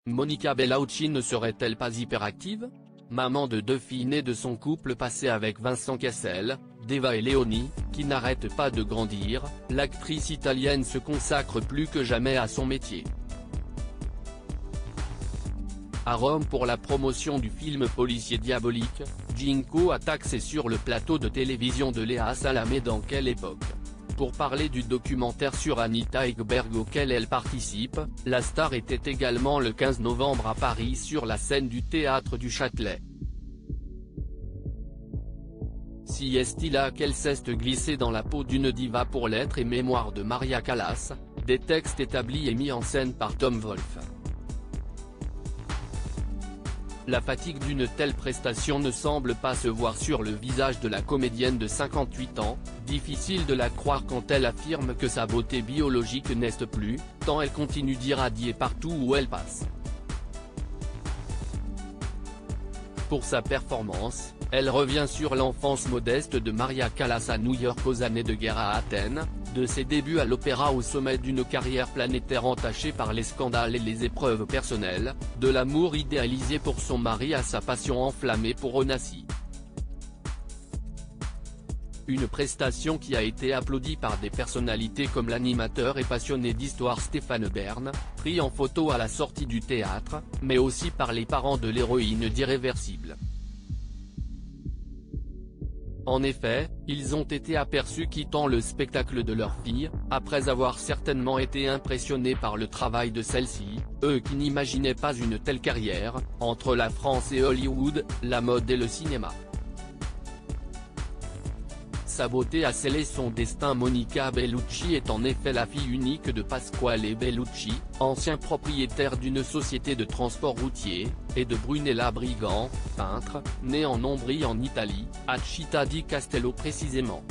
Monica Bellucci ne serait-elle pas hyperactive? Maman de 2 filles nées de son couple passé avec Vincent Cassel, Deva et Léonie, qui n'arrête pas de grandir, l'actrice italienne se consacre plus que jamais à son métier. À Rome pour la promotion du film policier Diabolique, Ginkgo a taxé sur le plateau de télévision de Léa Salamé dans Quelle époque. Pour parler du documentaire sur Anita Ekberg auquel elle participe, la star était également le 15 novembre à Paris sur la scène du Théâtre du Châtelet. Si est-il là qu'elle s'est glissée dans la peau d'une diva pour Lettres et mémoires de Maria Callas, des textes établis et mis en scène par Tom Wolfe. La fatigue d'une telle prestation ne semble pas se voir sur le visage de la comédienne de 58 ans, difficile de la croire quand elle affirme que sa beauté biologique n'est plus, tant elle continue d'irradier partout où elle passe. Pour sa performance, elle revient sur l'enfance modeste de Maria Callas à New York aux années de guerre à Athènes, de ses débuts à l'opéra au sommet d'une carrière planétaire entachée par les scandales et les épreuves personnelles, de l'amour idéalisé pour son mari à sa passion enflammée pour Onassis. Une prestation qui a été applaudie par des personnalités comme l'animateur et passionné d'histoire Stéphane Bern, pris en photo à la sortie du théâtre, mais aussi par les parents de l'héroïne d'Irréversible. En effet, ils ont été aperçus quittant le spectacle de leur fille, après avoir certainement été impressionnés par le travail de celle-ci, eux qui n'imaginaient pas une telle carrière, entre la France et Hollywood, la mode et le cinéma. Sa beauté a scellé son destin. Monica Bellucci est en effet la fille unique de Pasquale Bellucci, ancien propriétaire d'une société de transport routier, et de Brunella Brigant, peintre, née en Ombrie en Italie, à Città di Castello précisément.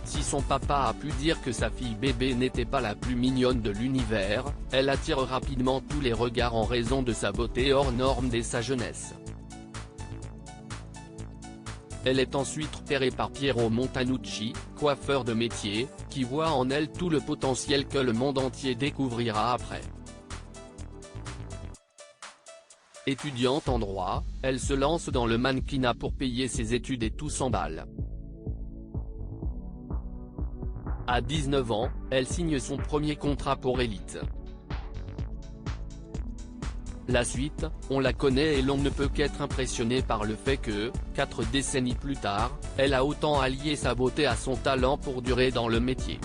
Si son papa a pu dire que sa fille bébé n'était pas la plus mignonne de l'univers, elle attire rapidement tous les regards en raison de sa beauté hors norme dès sa jeunesse. Elle est ensuite repérée par Piero Montanucci, coiffeur de métier, qui voit en elle tout le potentiel que le monde entier découvrira après. Étudiante en droit, elle se lance dans le mannequinat pour payer ses études et tout s'emballe. À 19 ans, elle signe son premier contrat pour Elite. La suite, on la connaît et l'on ne peut qu'être impressionné par le fait que, 4 décennies plus tard, elle a autant allié sa beauté à son talent pour durer dans le métier.